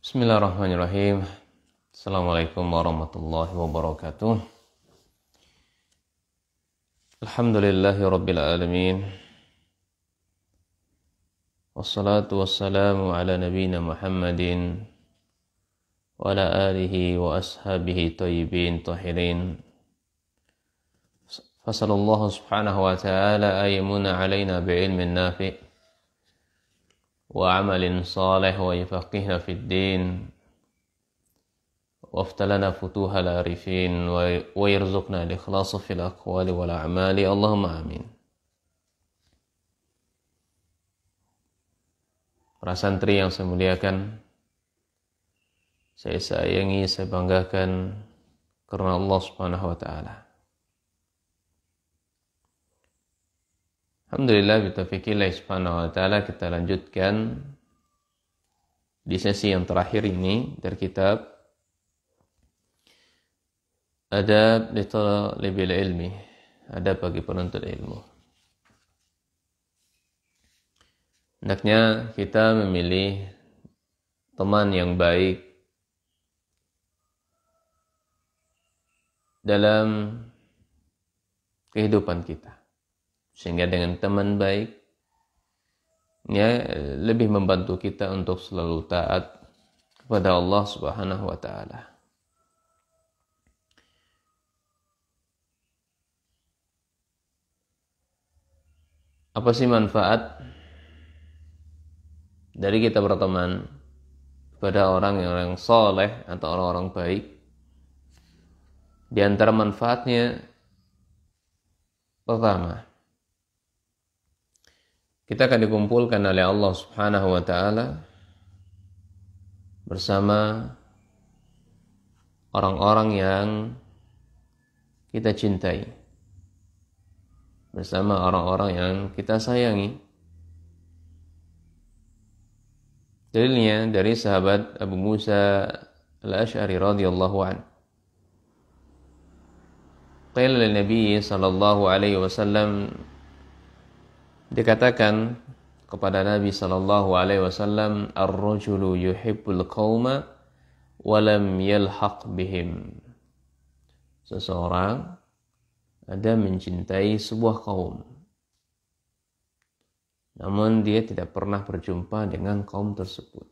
Bismillahirrahmanirrahim. Assalamualaikum warahmatullahi wabarakatuh. Alhamdulillahi rabbil alamin. Wassalatu wassalamu ala nabiyyina Muhammadin wa ala alihi wa ashabihi thayyibin tahirin. Fasallallahu subhanahu wa ta'ala ayyamuna alaina bi'ilmin nafi' wa amalin salih wa yafaqihna fid din wa aftalana futuhal arifin wa yarzuqna al-ikhlasa fil aqwali wal a'mali Allahumma amin. Para santri yang saya muliakan, saya sayangi, saya banggakan karena Allah Subhanahu wa taala. Alhamdulillah bitaufiqillah subhanahu wa ta'ala, kita lanjutkan di sesi yang terakhir ini dari kitab Adab li Talibil Ilmi, adab bagi penuntut ilmu. Hendaknya kita memilih teman yang baik dalam kehidupan kita, sehingga dengan teman baik ya lebih membantu kita untuk selalu taat kepada Allah Subhanahu wa taala. Apa sih manfaat dari kita berteman kepada orang yang soleh atau orang-orang baik? Di antara manfaatnya, pertama, kita akan dikumpulkan oleh Allah Subhanahu wa taala bersama orang-orang yang kita cintai, bersama orang-orang yang kita sayangi. Dalilnya dari sahabat Abu Musa al-Asy'ari radhiyallahu anhu. Qala lin-nabi sallallahu alaihi wasallam, dikatakan kepada Nabi sallallahu alaihi wasallam, ar-rajulu yuhibbul qauma wa lam yalhaq bihim. Seseorang ada mencintai sebuah kaum, namun dia tidak pernah berjumpa dengan kaum tersebut.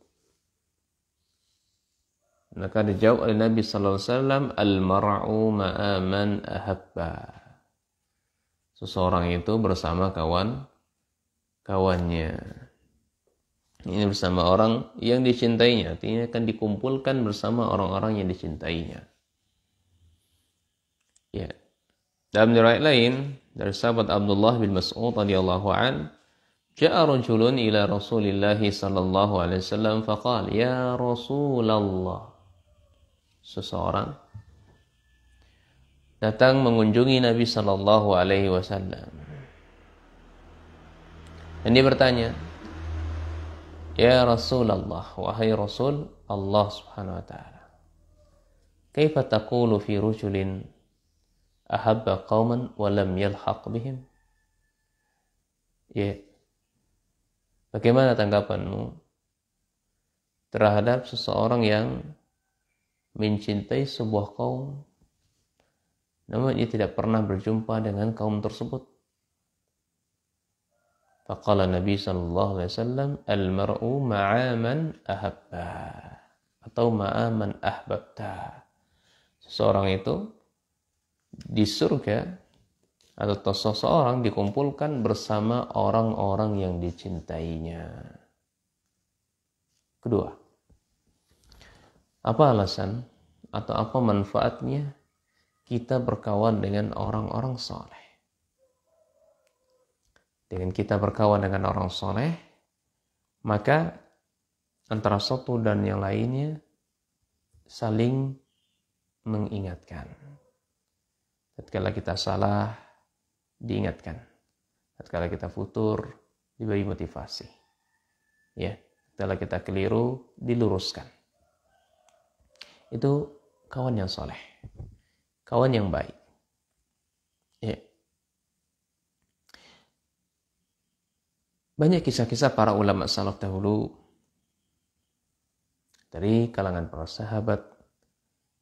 Maka dijawab oleh Nabi sallallahu alaihi wasallam, al-mar'u ma'a man ahabba. Seseorang itu bersama kawannya. Ini bersama orang yang dicintainya, artinya akan dikumpulkan bersama orang-orang yang dicintainya. Ya. Dalam riwayat lain dari sahabat Abdullah bin Mas'ud radhiyallahu an, ja'a rajulun ila Rasulillah sallallahu alaihi wasallam faqala, ya Rasulullah. Seseorang datang mengunjungi Nabi sallallahu alaihi wasallam. Dan dia bertanya, ya Rasulullah, wahai Rasul Allah Subhanahu wa taala, kaifa taqulu fi rajulin ahabba qauman wa lam yalhaq bihim? Ya. Bagaimana tanggapanmu terhadap seseorang yang mencintai sebuah kaum namun ia tidak pernah berjumpa dengan kaum tersebut? Faqala Nabi sallallahu alaihi wasallam, al-mar'u ma'a man ahabba atau ma'a man ahbabta. Seseorang itu di surga atau seseorang dikumpulkan bersama orang-orang yang dicintainya. Kedua, apa alasan atau apa manfaatnya kita berkawan dengan orang-orang soleh? Dengan kita berkawan dengan orang soleh, maka antara satu dan yang lainnya saling mengingatkan. Tatkala kita salah, diingatkan. Tatkala kita futur, diberi motivasi. Ya, tatkala kita keliru, diluruskan. Itu kawan yang soleh, kawan yang baik. Ya. Banyak kisah-kisah para ulama salaf dahulu dari kalangan para sahabat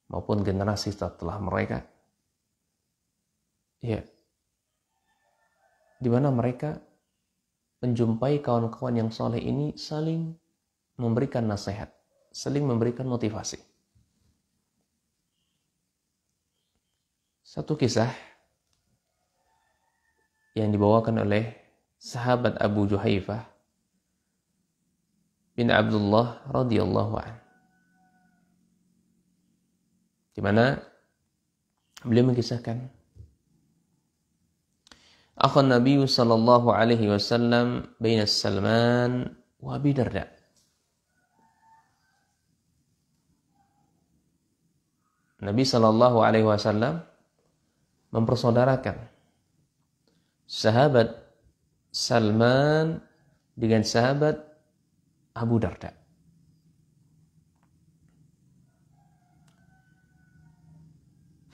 maupun generasi setelah mereka, ya, di mana mereka menjumpai kawan-kawan yang soleh ini saling memberikan nasihat, saling memberikan motivasi. Satu kisah yang dibawakan oleh sahabat Abu Juhaifah bin Abdullah radhiyallahu anhu, di mana beliau mengisahkan, akhun Nabi sallallahu alaihi wasallam baina Salman wa Abi Darda. Nabi sallallahu alaihi wasallam mempersaudarakan sahabat Salman dengan sahabat Abu Darda.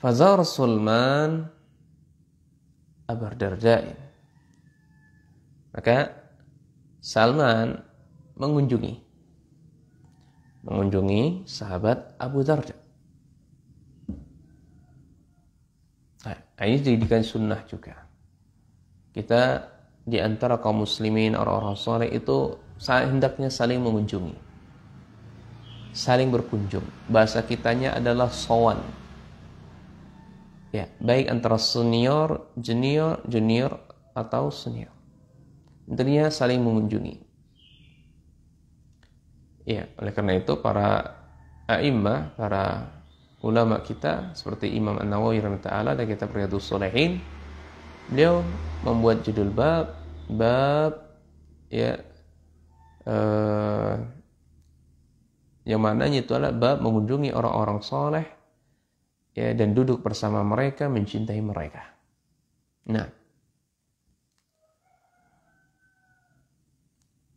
Fazar Salman Abu Darda. Maka Salman mengunjungi sahabat Abu Darda. Nah, ini dijadikan sunnah juga. Kita di antara kaum muslimin, orang-orang soleh itu hendaknya saling mengunjungi, saling berkunjung. Bahasa kitanya adalah sowan. Ya, baik antara junior atau senior. Intinya saling mengunjungi. Ya, oleh karena itu para a'immah, para ulama kita seperti Imam An-Nawawi rahimahullah dan kitab Riyadhus Shalihin, beliau membuat judul bab ya yang mananya itu adalah bab mengunjungi orang-orang soleh, ya, dan duduk bersama mereka, mencintai mereka. Nah,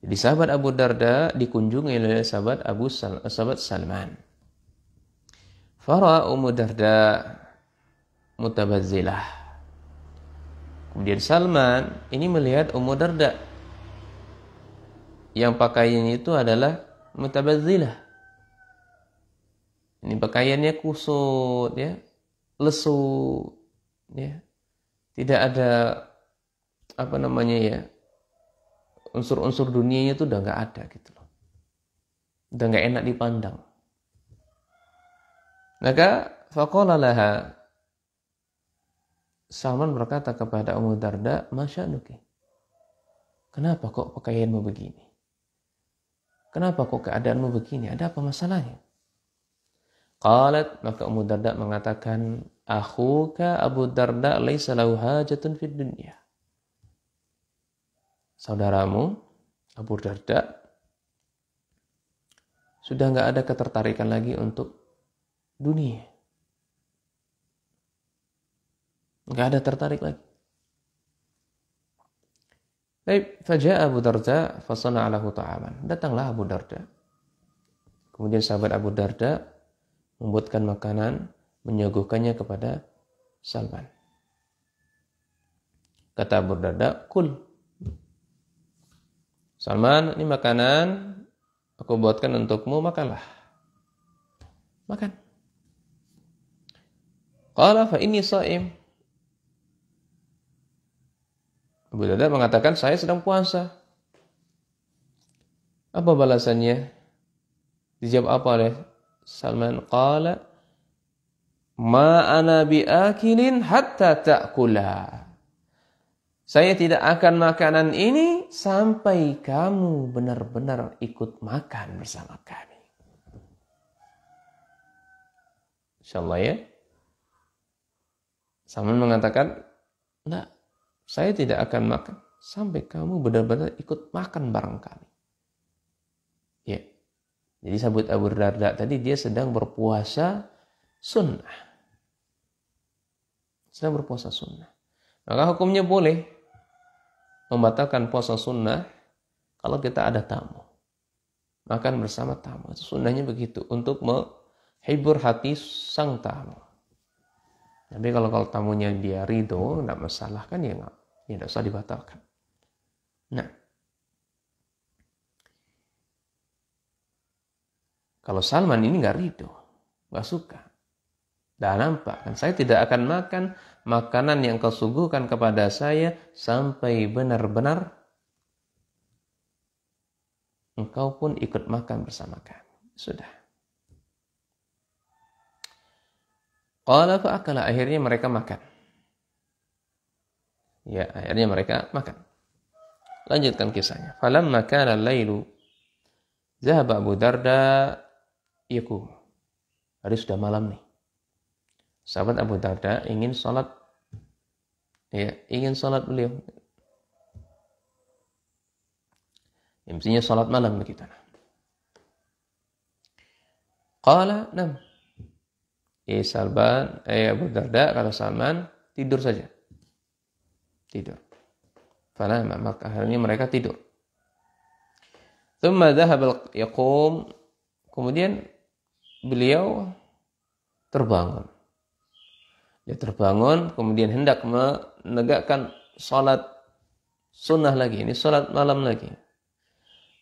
jadi sahabat Abu Darda dikunjungi oleh sahabat Salman. Fara Ummu Darda mutabazzilah. Kemudian Salman ini melihat Ummu Darda yang pakaiannya itu adalah mutabazzilah. Ini pakaiannya kusut, ya, lesu, ya. Tidak ada unsur-unsur dunianya itu udah nggak ada gitu loh. Udah nggak enak dipandang. Maka faqala laha, Salman berkata kepada Ummu Darda, "Masya'nuki? Kenapa kok pakaianmu begini? Kenapa kok keadaanmu begini? Ada apa masalahnya?" Qalat, maka Ummu Darda mengatakan, "Akhuka Abu Darda laisa lahu hajatun fid dunya." Saudaramu Abu Darda sudah enggak ada ketertarikan lagi untuk dunia. Enggak ada tertarik lagi. Baik, faja'a Abu Darda fasana'a lahu ta'aman. Datanglah Abu Darda. Kemudian sahabat Abu Darda membuatkan makanan, menyuguhkannya kepada Salman. Kata Abu Darda, "Kul." Salman, ini makanan aku buatkan untukmu, makanlah. Makan. Qala fa inni sha'im. Abu Darda mengatakan, saya sedang puasa. Apa balasannya? Dijawab apa oleh Salman? Qala ma ana biakilin hatta ta'kula. Saya tidak akan makanan ini sampai kamu benar-benar ikut makan bersama kami. Insyaallah, ya. Salman mengatakan, enggak, saya tidak akan makan sampai kamu benar-benar ikut makan bareng kami. Ya. Jadi sahabat Abu Darda tadi dia sedang berpuasa sunnah. Sedang berpuasa sunnah. Maka hukumnya boleh membatalkan puasa sunnah kalau kita ada tamu. Makan bersama tamu. Itu sunnahnya begitu. Untuk menghibur hati sang tamu. Tapi kalau tamunya dia ridho, tidak masalah kan, ya tidak usah dibatalkan. Nah, Kalau Salman ini nggak ridho, nggak suka. Dah nampak kan, saya tidak akan makan makanan yang kau suguhkan kepada saya sampai benar-benar engkau pun ikut makan bersama kami. Sudah. Qala fa'akala, akhirnya mereka makan. Ya, akhirnya mereka makan. Lanjutkan kisahnya. Falamma kana al-lailu zahaba Abu Darda yakum. Hari sudah malam nih. Sahabat Abu Darda ingin sholat. Ya, ingin sholat beliau. Ya, mestinya sholat malam begitu. Qala nam. Salman, Abu Darda, kata Salman, tidur saja. Tidur. Falama, maka akhirnya mereka tidur. Thumma dhahaba yaqum. Kemudian beliau terbangun. Dia terbangun, kemudian hendak menegakkan salat sunnah lagi. Ini salat malam lagi.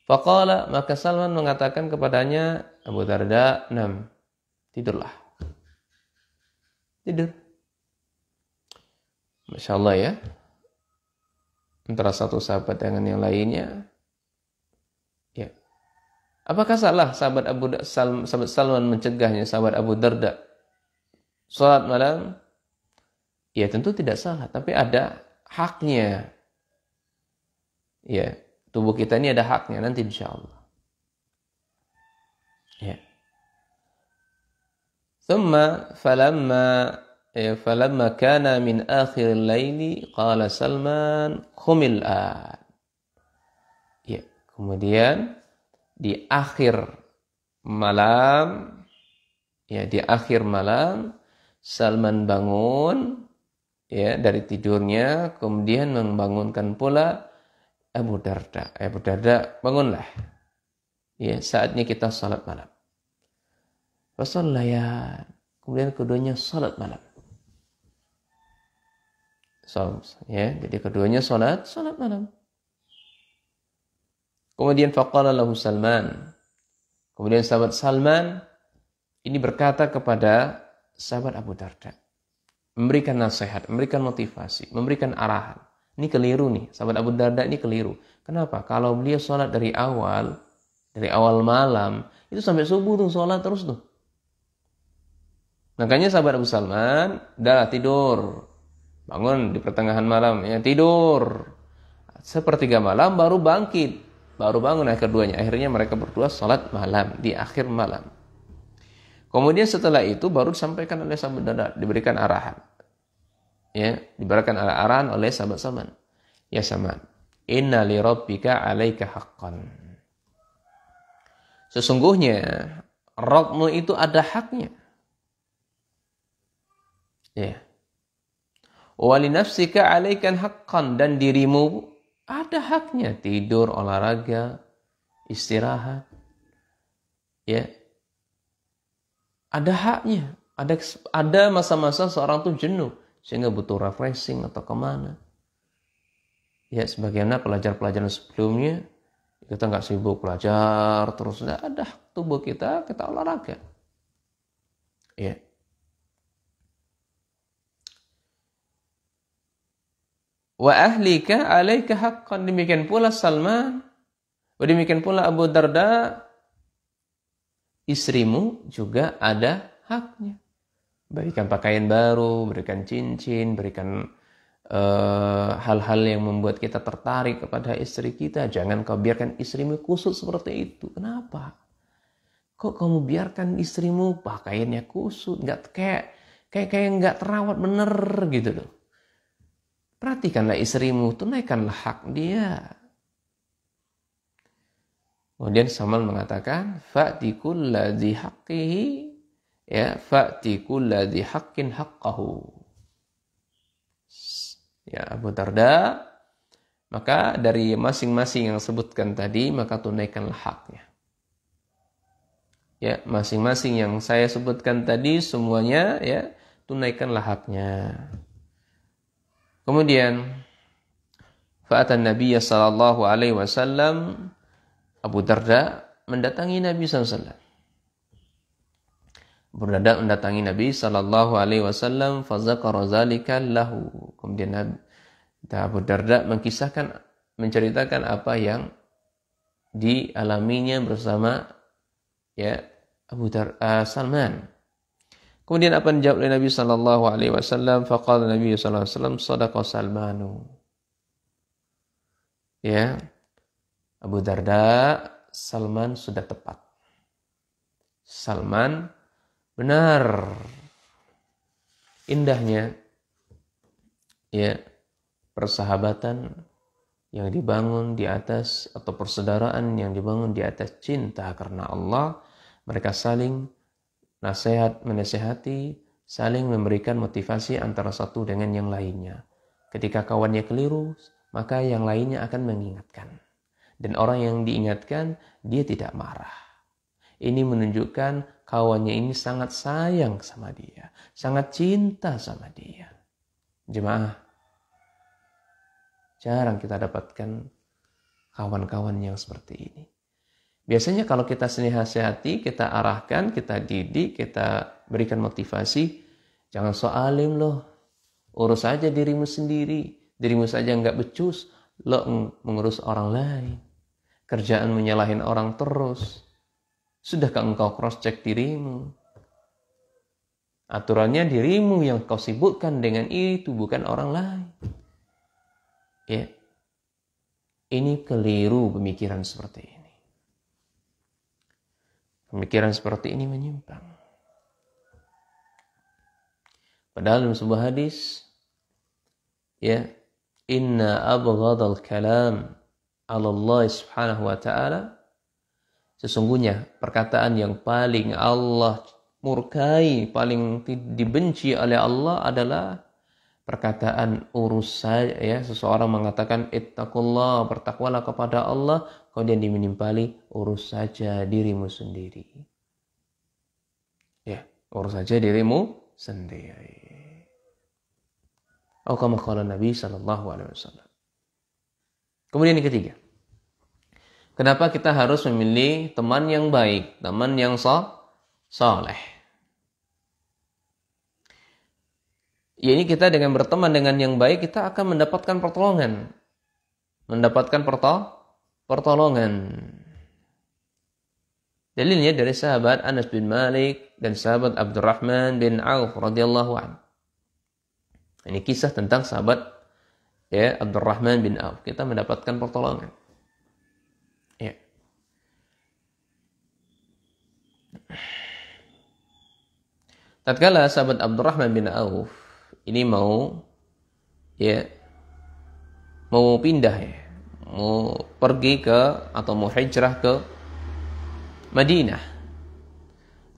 Faqala, maka Salman mengatakan kepadanya, Abu Darda, nam, tidurlah. Tidur. Masya Allah ya. Antara satu sahabat dengan yang lainnya. Ya. Apakah salah sahabat Salman mencegahnya, sahabat Abu Darda, salat malam? Ya tentu tidak salah, tapi ada haknya. Ya, tubuh kita ini ada haknya nanti insyaallah. Ya. Thumma falamma kana min akhir al-laili qala Salman qumil an. Ya, kemudian di akhir malam Salman bangun ya dari tidurnya, kemudian membangunkan pula Abu Darda. Abu Darda, bangunlah. Ya, saatnya kita salat malam. Fasallayan. Kemudian keduanya salat malam. Ya, jadi keduanya salat malam. Kemudian faqala lahu Salman. Kemudian sahabat Salman ini berkata kepada sahabat Abu Darda, memberikan nasihat, memberikan motivasi, memberikan arahan. Ini keliru nih, sahabat Abu Darda ini keliru. Kenapa? Kalau beliau sholat dari awal malam, itu sampai subuh tuh sholat terus tuh. Makanya sahabat Abu Salman, udah tidur. Bangun di pertengahan malam, ya tidur. Sepertiga malam baru bangkit. Baru bangun keduanya. Akhirnya mereka berdua sholat malam, di akhir malam. Kemudian setelah itu baru disampaikan oleh sahabat Darda, diberikan arahan. Ya, diberikan arahan oleh sahabat Salman. Ya Salman, inna li rabbika 'alaika haqqan. Sesungguhnya Rabbmu itu ada haknya. Ya. Wa li nafsika 'alaika haqqan, dan dirimu ada haknya tidur, olahraga, istirahat. Ya. Ada haknya. Ada masa-masa seorang tuh jenuh sehingga butuh refreshing atau kemana. Ya, sebagaimana pelajar-pelajaran sebelumnya, kita nggak sibuk belajar terus, ada tubuh kita olahraga. Ya. Wa ahlika 'alaika haqqan, demikian pula Salman, demikian pula Abu Darda, istrimu juga ada haknya. Berikan pakaian baru, berikan cincin, berikan hal-hal yang membuat kita tertarik kepada istri kita. Jangan kau biarkan istrimu kusut seperti itu. Kenapa? Kok kamu biarkan istrimu pakaiannya kusut, nggak kayak nggak terawat bener gitu loh. Perhatikanlah istrimu, tunaikanlah hak dia. Kemudian Salman mengatakan, fa'ti kulladzi haqqihi, ya, fa'ti kulladzi haqqin haqqahu. Ya, Abu Darda, maka dari masing-masing yang sebutkan tadi, maka tunaikanlah haknya. Ya, masing-masing yang saya sebutkan tadi semuanya, ya, tunaikanlah haknya. Kemudian fa'atan Nabiy sallallahu alaihi wasallam, Abu Darda mendatangi Nabi sallallahu alaihi wasallam. Abu Darda mendatangi Nabi sallallahu alaihi wasallam fazakara zalika lahu. Kemudian Abu Darda menceritakan apa yang dialaminya bersama Salman. Kemudian apa yang dijawab oleh Nabi sallallahu alaihi wasallam? Faqala Nabi sallallahu alaihi wasallam, "Shadaqa Salmanu." Abu Darda, Salman sudah tepat. Salman benar. Indahnya persahabatan yang dibangun di atas, atau persaudaraan yang dibangun di atas cinta karena Allah. Mereka saling menasehati, saling memberikan motivasi antara satu dengan yang lainnya. Ketika kawannya keliru, maka yang lainnya akan mengingatkan. Dan orang yang diingatkan, dia tidak marah. Ini menunjukkan kawannya ini sangat sayang sama dia, sangat cinta sama dia. Jemaah, jarang kita dapatkan kawan-kawan yang seperti ini. Biasanya kalau kita nasihati, kita arahkan, kita didik, kita berikan motivasi, jangan so alim loh, urus saja dirimu sendiri, dirimu saja nggak becus, lo mengurus orang lain, kerjaan menyalahin orang terus, sudahkah engkau cross check dirimu? Aturannya dirimu yang kau sibukkan dengan itu, bukan orang lain. Ini keliru pemikiran seperti ini. Pemikiran seperti ini menyimpang. Padahal dalam sebuah hadis, inna abghadal kalam 'ala Allah Subhanahu wa ta'ala, sesungguhnya perkataan yang paling Allah murkai, paling dibenci oleh Allah adalah perkataan urus saja. Seseorang mengatakan ittaqullah, bertakwalah kepada Allah, kemudian dinimpali urus saja dirimu sendiri. Urus saja dirimu sendiri. Atau kama qala Nabi sallallahu alaihi wasallam. Kemudian yang ketiga, kenapa kita harus memilih teman yang baik, teman yang saleh? Ini kita dengan berteman dengan yang baik, kita akan mendapatkan pertolongan. Pertolongan. Dalilnya dari sahabat Anas bin Malik dan sahabat Abdurrahman bin Auf radhiyallahu anhu. Ini kisah tentang sahabat Abdurrahman bin Auf. Kita mendapatkan pertolongan. Tatkala sahabat Abdurrahman bin Auf ini mau pindah, mau pergi atau mau hijrah ke Madinah.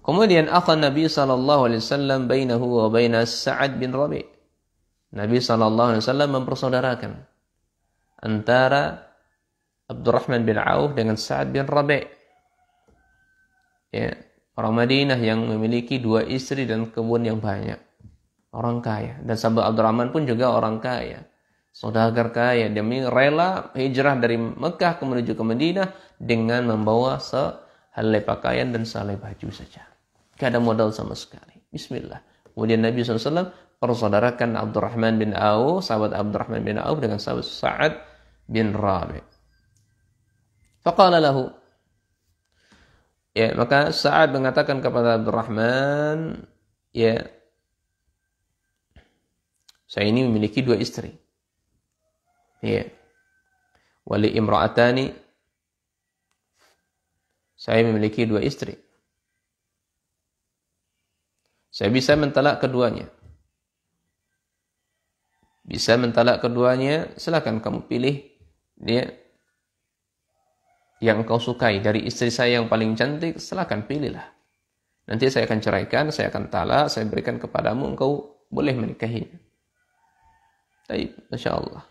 Kemudian akhad Nabi sallallahu alaihi wasallam bainahu wa baina Sa'ad bin Rabi'. Nabi sallallahu alaihi wasallam mempersaudarakan antara Abdurrahman bin Auf dengan Sa'ad bin Rabi'. Orang Madinah yang memiliki 2 istri dan kebun yang banyak. Orang kaya. Dan sahabat Abdurrahman pun juga orang kaya. Saudagar kaya. Demi rela hijrah dari Mekah menuju ke Madinah dengan membawa sehelai pakaian dan sehelai baju saja. Tidak ada modal sama sekali. Bismillah. Kemudian Nabi SAW persaudarakan Abdurrahman bin Auf, sahabat Abdurrahman bin Auf dengan sahabat Sa'ad bin Rabi'. Faqala lahu. Maka Sa'ad mengatakan kepada Abdurrahman, saya ini memiliki 2 istri. Wali imra'atani, saya memiliki 2 istri. Saya bisa mentalak keduanya. Bisa mentalak keduanya, silakan kamu pilih yang kau sukai dari istri saya yang paling cantik, silakan pilihlah. Nanti saya akan ceraikan, saya akan talak, saya berikan kepadamu, engkau boleh menikahinya. Baik, Masya Allah.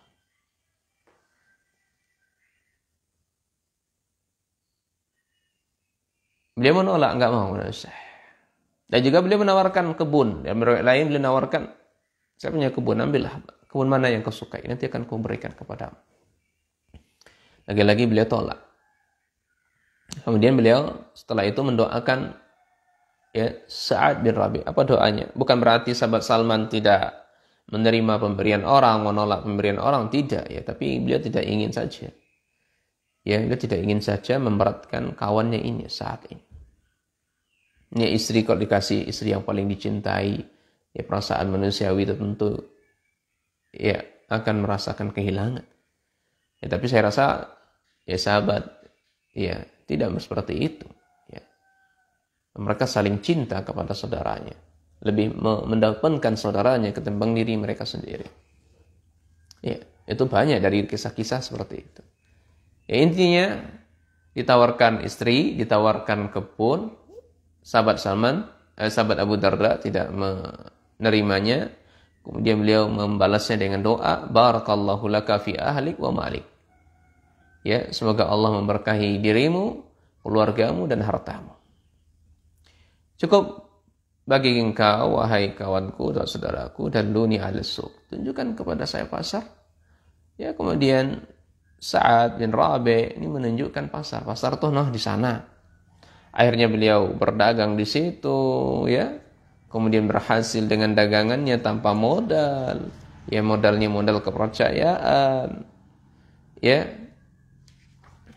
Beliau menolak, enggak mau. Dan juga beliau menawarkan kebun. Dan lain beliau menawarkan, saya punya kebun, ambillah. Kebun mana yang kau sukai, nanti akan kau berikan kepadamu. Lagi-lagi beliau tolak. Kemudian beliau setelah itu mendoakan ya, Sa'ad bin Rabi'. Apa doanya? Bukan berarti sahabat Salman tidak menerima pemberian orang, menolak pemberian orang, tidak ya, tapi beliau tidak ingin saja. Ya, beliau tidak ingin saja memberatkan kawannya ini saat ini. Ini istri, kalau dikasih istri yang paling dicintai, ya perasaan manusiawi itu tentu ya akan merasakan kehilangan. Ya, tapi saya rasa ya sahabat ya tidak seperti itu. Ya. Mereka saling cinta kepada saudaranya, lebih mendepankan saudaranya ketimbang diri mereka sendiri. Ya, itu banyak dari kisah-kisah seperti itu. Ya, intinya ditawarkan istri, ditawarkan kebun, sahabat Abu Darda tidak menerimanya. Kemudian beliau membalasnya dengan doa, barakallahu laka fi ahlik wa malik. Ya, semoga Allah memberkahi dirimu, keluargamu dan hartamu. Cukup bagi engkau, wahai kawanku dan saudaraku, dan duni al-suq. Tunjukkan kepada saya pasar. Ya, kemudian Sa'ad bin Rabi' ini menunjukkan pasar. Pasar tuh di sana. Akhirnya beliau berdagang di situ, ya. Kemudian berhasil dengan dagangannya tanpa modal. Ya, modalnya modal kepercayaan. Ya.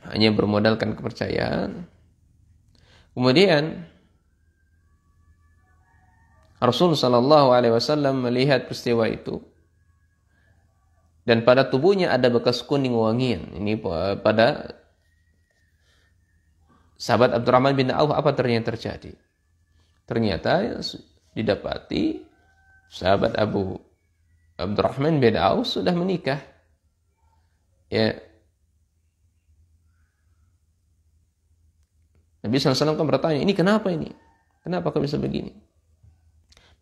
Hanya bermodalkan kepercayaan. Kemudian Rasul sallallahu alaihi wasallam melihat peristiwa itu. Dan pada tubuhnya ada bekas kuning wangian. Ini pada sahabat Abdurrahman bin Auf. Apa ternyata terjadi? Ternyata didapati sahabat Abdurrahman bin Auf sudah menikah. Ya. Nabi SAW kan bertanya, ini kenapa ini? Kenapa kok bisa begini?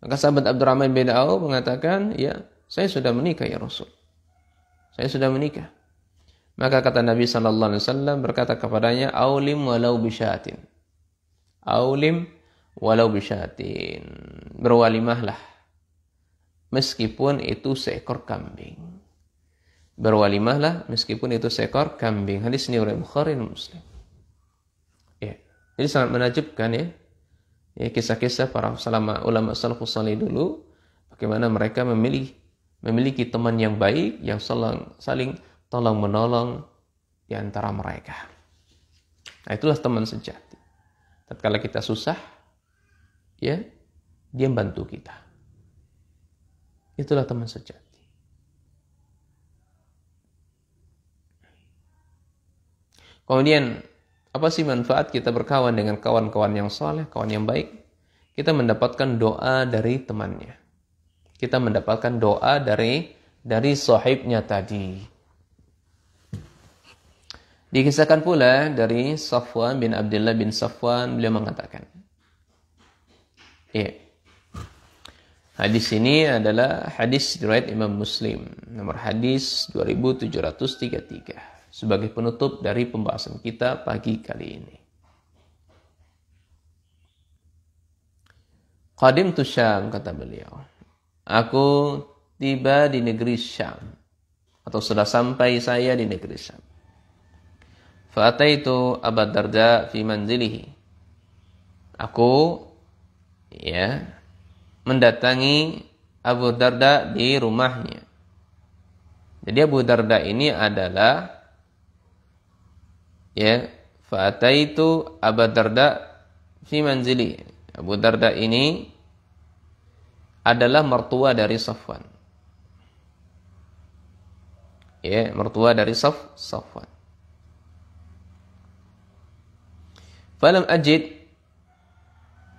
Maka sahabat Abdurrahman bin Auf mengatakan, ya, saya sudah menikah ya Rasul. Saya sudah menikah. Maka kata Nabi SAW berkata kepadanya, aulim walau bisyatin. Aulim walau bisyatin. Berwalimahlah. Meskipun itu seekor kambing. Berwalimahlah meskipun itu seekor kambing. Hadis ini oleh Bukhari dan Muslim. Ya. Jadi sangat menakjubkan ya. Ya, kisah-kisah para ulama salafus salih dulu, bagaimana mereka memiliki teman yang baik, yang saling tolong-menolong di antara mereka. Nah, itulah teman sejati. Tatkala kita susah, ya, dia membantu kita. Itulah teman sejati. Kemudian, apa sih manfaat kita berkawan dengan kawan-kawan yang saleh, kawan yang baik? Kita mendapatkan doa dari temannya. Kita mendapatkan doa dari sahibnya tadi. Dikisahkan pula dari Safwan bin Abdullah bin Safwan, beliau mengatakan, ya, hadis ini adalah hadis riwayat Imam Muslim, nomor hadis 2733. Sebagai penutup dari pembahasan kita pagi kali ini. Qadimtu Syam, kata beliau. Aku tiba di negeri Syam. Atau sudah sampai saya di negeri Syam. Fa'ataitu Abu Darda fi manzilihi. Aku ya mendatangi Abu Darda di rumahnya. Jadi Abu Darda ini adalah ya, fa'ataitu Abu Darda fi manzili. Abu Darda ini adalah mertua dari Safwan. Ya, mertua dari Safwan. Falam ajid,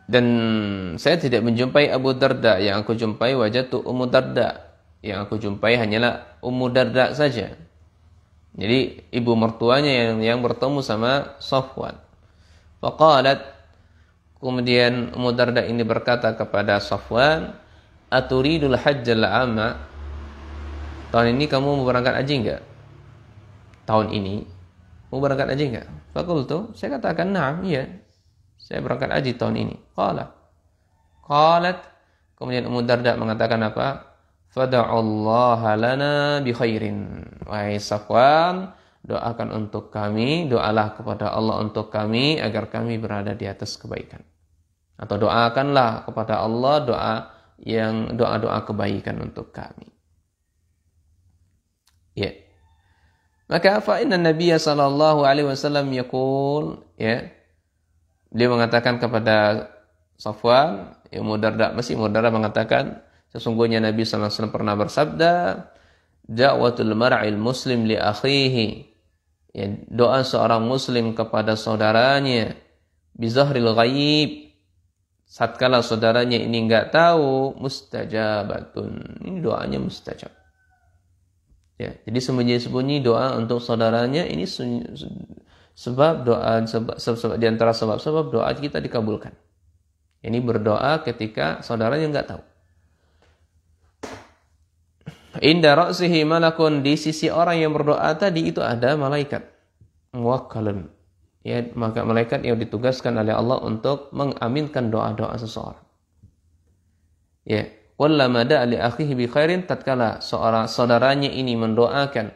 dan saya tidak menjumpai Abu Darda. Yang aku jumpai wajatu Ummu Darda. Yang aku jumpai hanyalah Ummu Darda saja. Jadi ibu mertuanya yang bertemu sama Safwan. Faqalat, kemudian Ummu Darda ini berkata kepada Safwan, aturidul hajjal amma? Tahun ini kamu mau berangkat haji enggak? Tahun ini mau berangkat haji enggak? Faqultu, saya katakan na'am, iya. Saya berangkat haji tahun ini. Qalat, kemudian Ummu Darda mengatakan apa? Fada'allaha lana bi khairin. Wahai Safwan, doakan untuk kami, doalah kepada Allah untuk kami agar kami berada di atas kebaikan. Atau doakanlah kepada Allah doa-doa kebaikan untuk kami. Ya. Maka fa inna Nabiy sallallahu alaihi wasallam yaqul, ya. Beliau mengatakan kepada Safwan, Ummu Darda mengatakan, sesungguhnya Nabi sallallahu alaihi wasallam pernah bersabda, da'watul mar'il muslim li akhihi. Ya, doa seorang muslim kepada saudaranya bizahril ghaib, satkala saudaranya ini enggak tahu, mustajabatun. Ini doanya mustajab. Ya, jadi sembunyi-sembunyi doa untuk saudaranya ini sebab di antara sebab-sebab doa kita dikabulkan. Ini berdoa ketika saudaranya enggak tahu. Inda ra'sihi malakun, di sisi orang yang berdoa tadi itu ada malaikat muwakkalun. Ya, maka malaikat yang ditugaskan oleh Allah untuk mengaminkan doa-doa seseorang. Ya, wallama da'a li akhihi bi khairin, tatkala seorang saudaranya ini mendoakan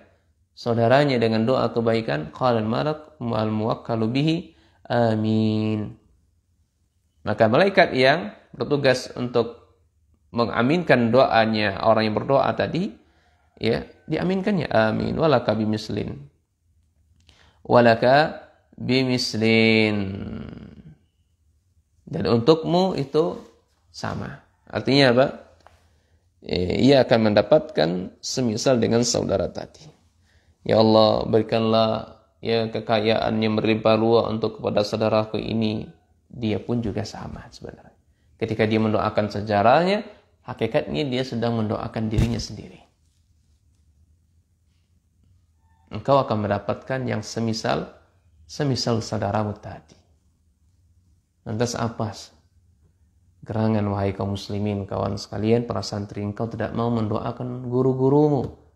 saudaranya dengan doa kebaikan, qala al-malak al muwakkalu bihi amin. Maka malaikat yang bertugas untuk mengaminkan doanya orang yang berdoa tadi, ya, diaminkannya amin, walaka bimislin. Walaka bimislin, dan untukmu itu sama. Artinya apa? Ia akan mendapatkan semisal dengan saudara tadi. Ya Allah, berikanlah ya kekayaan yang berlimpah ruah untuk kepada saudaraku ini. Dia pun juga sama sebenarnya. Ketika dia mendoakan saudaranya, hakikatnya dia sedang mendoakan dirinya sendiri. Engkau akan mendapatkan yang semisal saudaramu tadi. Lantas apa gerangan wahai kaum muslimin, kawan sekalian, para santri, engkau tidak mau mendoakan guru-gurumu?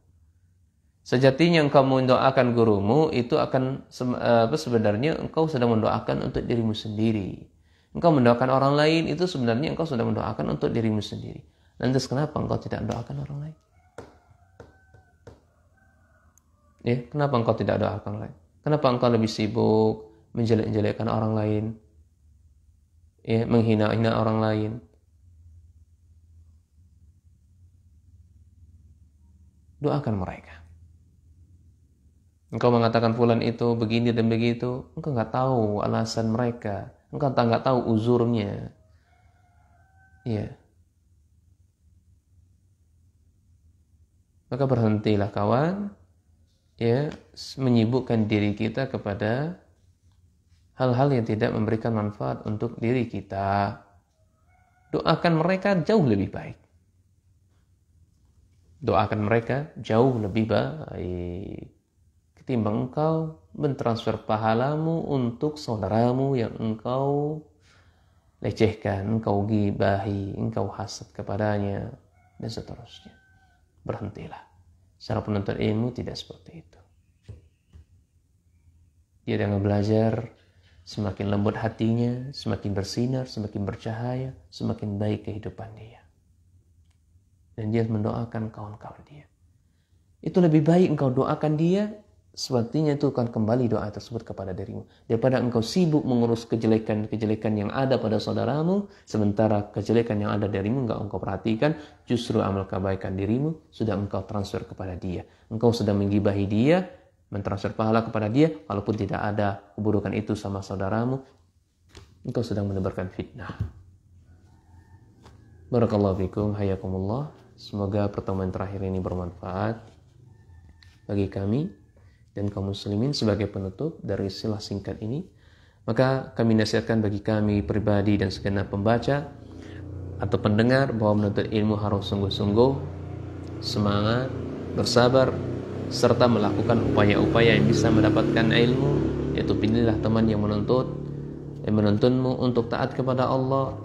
Sejatinya engkau mendoakan gurumu itu akan sebenarnya engkau sedang mendoakan untuk dirimu sendiri. Engkau mendoakan orang lain itu sebenarnya engkau sedang mendoakan untuk dirimu sendiri. Lantas kenapa engkau tidak mendoakan orang lain? Ya, kenapa engkau tidak doakan orang lain? Kenapa engkau lebih sibuk menjelek-jelekkan orang lain? Ya, menghina-hina orang lain. Doakan mereka. Engkau mengatakan fulan itu begini dan begitu, engkau enggak tahu alasan mereka, engkau enggak tahu uzurnya. Ya. Maka berhentilah kawan, ya, menyibukkan diri kita kepada hal-hal yang tidak memberikan manfaat untuk diri kita. Doakan mereka jauh lebih baik. Doakan mereka jauh lebih baik ketimbang engkau mentransfer pahalamu untuk saudaramu yang engkau lecehkan, engkau gibahi, engkau hasad kepadanya, dan seterusnya. Berhentilah. Secara penuntut ilmu tidak seperti itu. Dia dengan belajar, semakin lembut hatinya, semakin bersinar, semakin bercahaya, semakin baik kehidupan dia. Dan dia mendoakan kawan-kawan dia. Itu lebih baik engkau doakan dia, sepertinya itu akan kembali doa tersebut kepada dirimu. Daripada engkau sibuk mengurus kejelekan-kejelekan yang ada pada saudaramu, sementara kejelekan yang ada darimu enggak engkau perhatikan, justru amal kebaikan dirimu sudah engkau transfer kepada dia. Engkau sedang menggibahi dia, mentransfer pahala kepada dia, walaupun tidak ada keburukan itu sama saudaramu, engkau sedang menebarkan fitnah. Barakallahu fikum, hayakumullah. Semoga pertemuan terakhir ini bermanfaat bagi kami dan kaum muslimin. Sebagai penutup dari silah singkat ini, maka kami nasihatkan bagi kami pribadi dan segenap pembaca atau pendengar bahwa menuntut ilmu harus sungguh-sungguh, semangat, bersabar, serta melakukan upaya-upaya yang bisa mendapatkan ilmu, yaitu pilihlah teman yang menuntunmu untuk taat kepada Allah,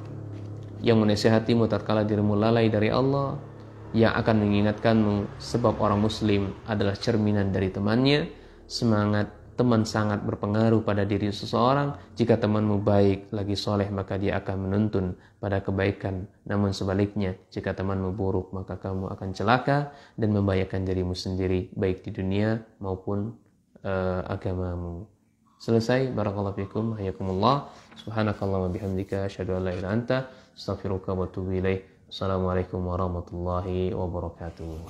yang menasihatimu tatkala dirimu lalai dari Allah, yang akan mengingatkanmu sebab orang muslim adalah cerminan dari temannya. Semangat teman sangat berpengaruh pada diri seseorang. Jika temanmu baik lagi soleh, maka dia akan menuntun pada kebaikan. Namun sebaliknya, jika temanmu buruk, maka kamu akan celaka dan membahayakan dirimu sendiri, baik di dunia maupun agamamu. Selesai. Barakallahu fikum, hayakumullah. Subhanakallahumma bihamdika asyhadu an la ilaha illa anta astaghfiruka wa atubu ilaik. Assalamualaikum warahmatullahi wabarakatuh.